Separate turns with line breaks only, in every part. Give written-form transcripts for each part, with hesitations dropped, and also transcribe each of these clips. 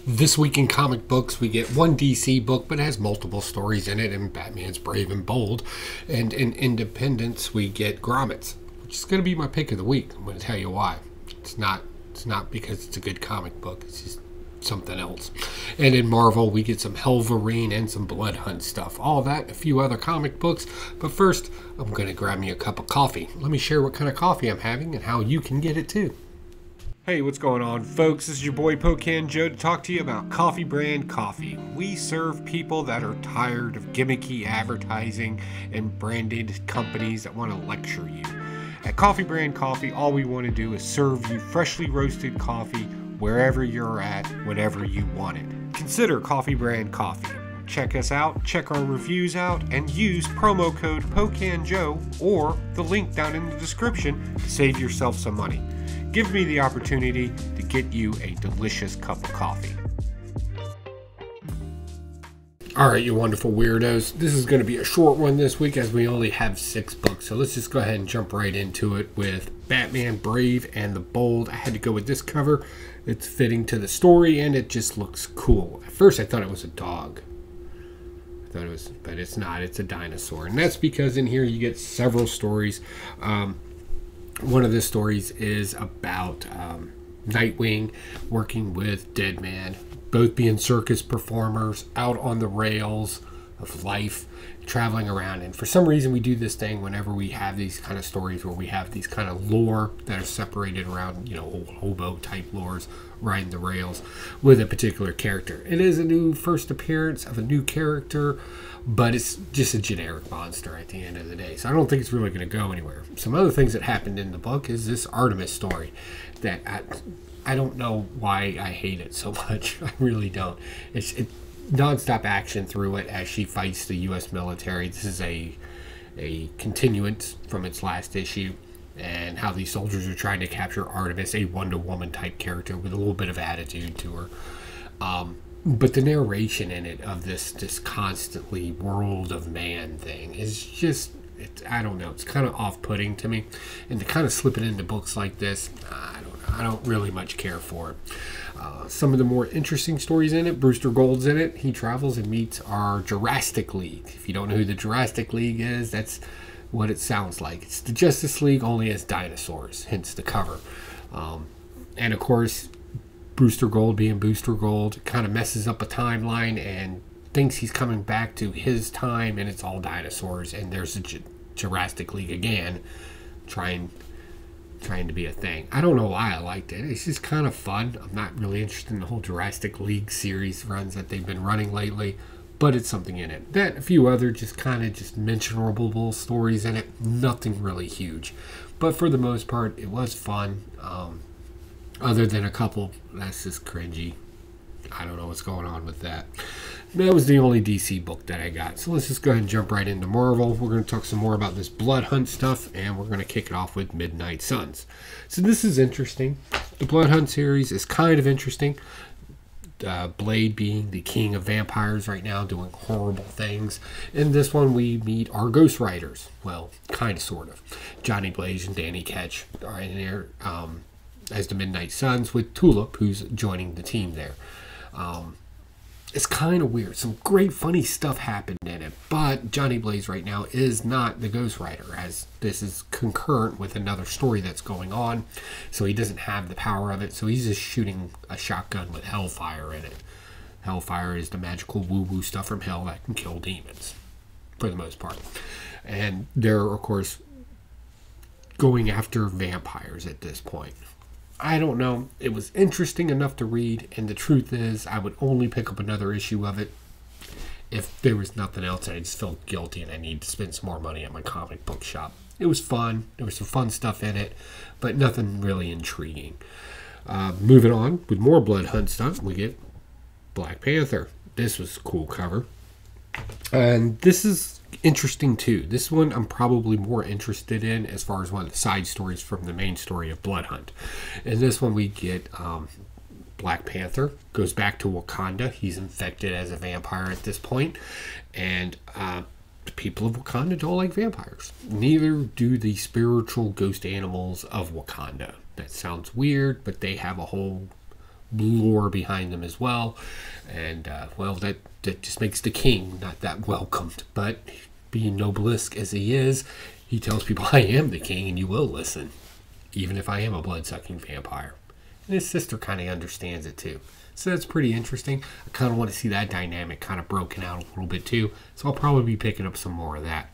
This week in comic books, we get one DC book, but it has multiple stories in it, and Batman's Brave and Bold. And in Independence, we get Grommets, which is going to be my pick of the week. I'm going to tell you why. It's not because it's a good comic book. It's just something else. And in Marvel, we get some Helverine and some Blood Hunt stuff. All that and a few other comic books. But first, I'm going to grab me a cup of coffee. Let me share what kind of coffee I'm having and how you can get it too. Hey, what's going on, folks? This is your boy Pocan Joe to talk to you about Coffee Brand Coffee. We serve people that are tired of gimmicky advertising and branded companies that want to lecture you. At Coffee Brand Coffee, all we want to do is serve you freshly roasted coffee wherever you're at, whenever you want it. Consider Coffee Brand Coffee. Check us out, check our reviews out, and use promo code POCANJOE or the link down in the description to save yourself some money. Give me the opportunity to get you a delicious cup of coffee. Alright, you wonderful weirdos. This is going to be a short one this week as we only have 6 books. So let's just go ahead and jump right into it with Batman Brave and the Bold. I had to go with this cover. It's fitting to the story and it just looks cool. At first I thought it was a dog. But it's not. It's a dinosaur. And that's because in here you get several stories. One of the stories is about Nightwing working with Deadman, both being circus performers out on the rails of life, traveling around. And for some reason we do this thing whenever we have these kind of stories where we have these kind of lore that are separated around, old hobo type lores riding the rails with a particular character. It is a new first appearance of a new character, but it's just a generic monster at the end of the day. So I don't think it's really going to go anywhere. Some other things that happened in the book is this Artemis story that I don't know why I hate it so much. I really don't. It's non-stop action through it as she fights the U.S. military. This is a continuance from its last issue, and how these soldiers are trying to capture Artemis, a Wonder Woman type character with a little bit of attitude to her. But the narration in it of this constantly world of man thing is just, I don't know, it's kind of off-putting to me. And to kind of slip it into books like this, I don't really much care for it. Some of the more interesting stories in it, Brewster Gold's in it. He travels and meets our Jurassic League. If you don't know who the Jurassic League is, that's what it sounds like. It's the Justice League only as dinosaurs, hence the cover. And of course, Brewster Gold being Booster Gold kind of messes up a timeline and thinks he's coming back to his time, and it's all dinosaurs, and there's a Jurassic League again trying to be a thing. I don't know why I liked it. It's just kind of fun. I'm not really interested in the whole Jurassic League series runs that they've been running lately, but it's something in it. That, a few other just mentionable stories in it. Nothing really huge, but for the most part it was fun. Other than a couple that's just cringy. I don't know what's going on with that. That was the only DC book that I got. So let's just go ahead and jump right into Marvel. We're going to talk some more about this Blood Hunt stuff, and we're going to kick it off with Midnight Suns. So this is interesting. The Blood Hunt series is kind of interesting. Blade being the king of vampires right now, doing horrible things. In this one, we meet our Ghost Riders. Well, kind of, sort of. Johnny Blaze and Danny Ketch are in there as the Midnight Suns, with Tulip, who's joining the team there. It's kind of weird. Some great funny stuff happened in it, but Johnny Blaze right now is not the Ghost Rider, as this is concurrent with another story that's going on, so he doesn't have the power of it, so he's just shooting a shotgun with Hellfire in it. Hellfire is the magical woo-woo stuff from hell that can kill demons, for the most part. And they're, of course, going after vampires at this point. I don't know. It was interesting enough to read, and the truth is I would only pick up another issue of it if there was nothing else and I just felt guilty and I need to spend some more money at my comic book shop. It was fun. There was some fun stuff in it, but nothing really intriguing. Moving on with more Blood Hunt stuff, we get Black Panther. This was a cool cover. And this is interesting too. This one I'm probably more interested in as far as one of the side stories from the main story of Blood Hunt. In this one we get Black Panther goes back to Wakanda. He's infected as a vampire at this point, and the people of Wakanda don't like vampires. Neither do the spiritual ghost animals of Wakanda. That sounds weird, but they have a whole lore behind them as well. And, well, that just makes the king not that welcomed. But being Nobilisk as he is, he tells people, I am the king and you will listen, even if I am a blood-sucking vampire. And his sister kind of understands it too. So that's pretty interesting. I kind of want to see that dynamic kind of broken out a little bit too. So I'll probably be picking up some more of that.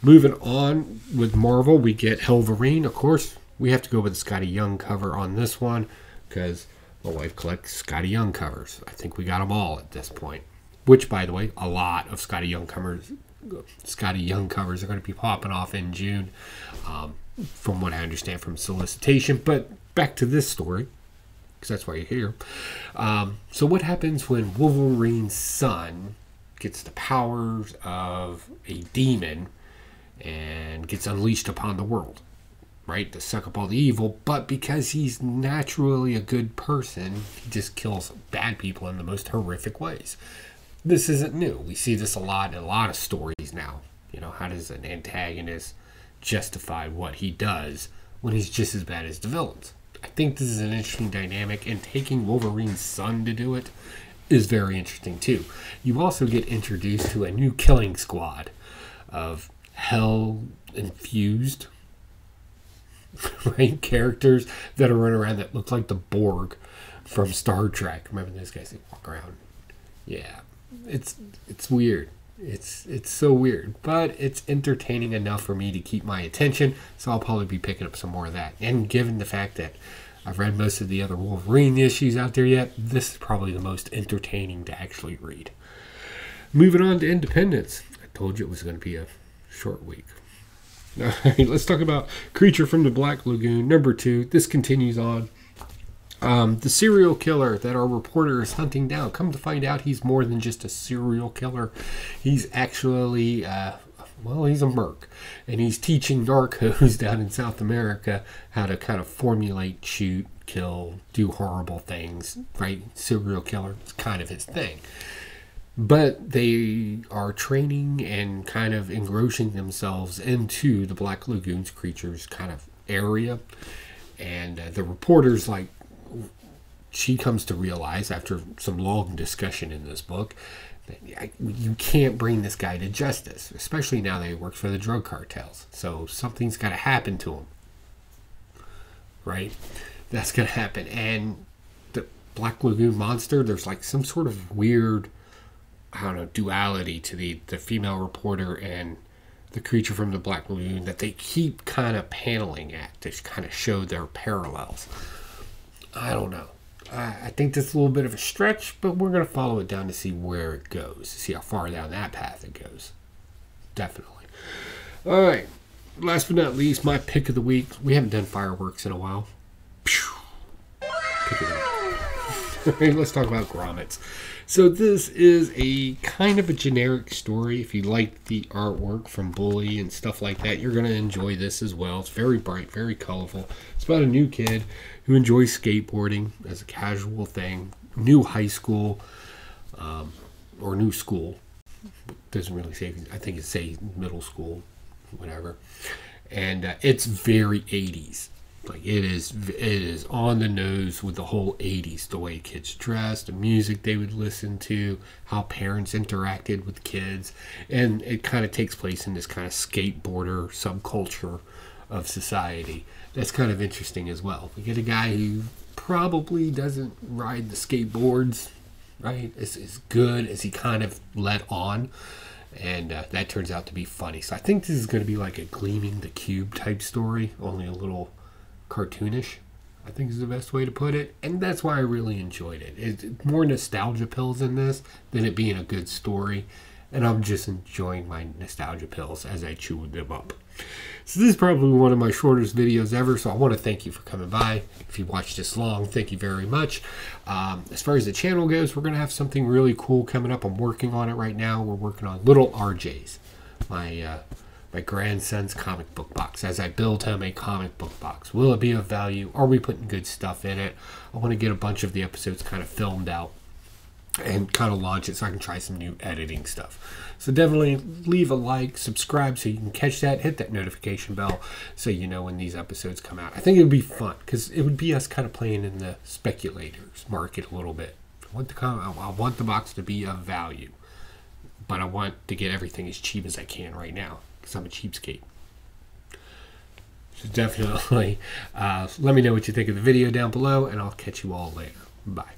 Moving on with Marvel, we get Wolverine. Of course, we have to go with the Scotty Young cover on this one because my wife collects Scotty Young covers. I think we got them all at this point. Which, by the way, a lot of Scotty Young covers are going to be popping off in June, from what I understand from solicitation. But back to this story, because that's why you're here. So what happens when Wolverine's son gets the powers of a demon and gets unleashed upon the world, right, to suck up all the evil? But because he's naturally a good person, he just kills bad people in the most horrific ways. This isn't new. We see this a lot in a lot of stories now. You know, how does an antagonist justify what he does when he's just as bad as the villains? I think this is an interesting dynamic, and taking Wolverine's son to do it is very interesting too. You also get introduced to a new killing squad of hell-infused right, characters that are running around that look like the Borg from Star Trek. Remember those guys that walk around? Yeah, it's weird. It's so weird, but it's entertaining enough for me to keep my attention, so I'll probably be picking up some more of that. And given the fact that I've read most of the other Wolverine issues out there yet, this is probably the most entertaining to actually read. Moving on to Independence. I told you it was going to be a short week. All right, let's talk about Creature from the Black Lagoon, number 2. This continues on. The serial killer that our reporter is hunting down. Come to find out, he's more than just a serial killer. He's actually, well, he's a merc. And he's teaching narcos down in South America how to kind of formulate, shoot, kill, do horrible things, right? Serial killer is kind of his thing. But they are training and kind of engrossing themselves into the Black Lagoon's creatures kind of area. And the reporter's like, she comes to realize after some long discussion in this book that you can't bring this guy to justice, especially now that he works for the drug cartels. So something's got to happen to him, right? That's going to happen. And the Black Lagoon monster, there's like some sort of weird, I don't know, duality to the female reporter and the creature from the Black Lagoon that they keep kind of paneling at to kind of show their parallels. I don't know. I think that's a little bit of a stretch, but we're going to follow it down to see where it goes, to see how far down that path it goes. Definitely. All right. Last but not least, my pick of the week. We haven't done fireworks in a while. Pick of the week. Let's talk about grommets. So this is a kind of a generic story. If you like the artwork from Bully and stuff like that, you're going to enjoy this as well. It's very bright, very colorful. It's about a new kid who enjoys skateboarding as a casual thing. New high school, or new school. Doesn't really say, I think it's say middle school, whatever. And it's very 80s. Like it is on the nose with the whole 80s, the way kids dressed, the music they would listen to, how parents interacted with kids, and it kind of takes place in this kind of skateboarder subculture of society. That's kind of interesting as well. We get a guy who probably doesn't ride the skateboards, right, as good as he kind of let on, and that turns out to be funny. So I think this is going to be like a Gleaming the Cube type story, only a little cartoonish, I think is the best way to put it, and that's why I really enjoyed it. It's more nostalgia pills in this than it being a good story, and I'm just enjoying my nostalgia pills as I chew them up. So this is probably one of my shortest videos ever, so I want to thank you for coming by. If you watched this long, thank you very much. As far as the channel goes, we're going to have something really cool coming up. I'm working on it right now. We're working on Little RJ's, my grandson's comic book box, as I build him a comic book box. Will it be of value? Are we putting good stuff in it? I want to get a bunch of the episodes kind of filmed out and kind of launch it so I can try some new editing stuff. So definitely leave a like, subscribe so you can catch that, hit that notification bell so you know when these episodes come out. I think it would be fun because it would be us kind of playing in the speculators market a little bit. I want the box to be of value, but I want to get everything as cheap as I can right now because I'm a cheapskate. So definitely let me know what you think of the video down below, and I'll catch you all later. Bye.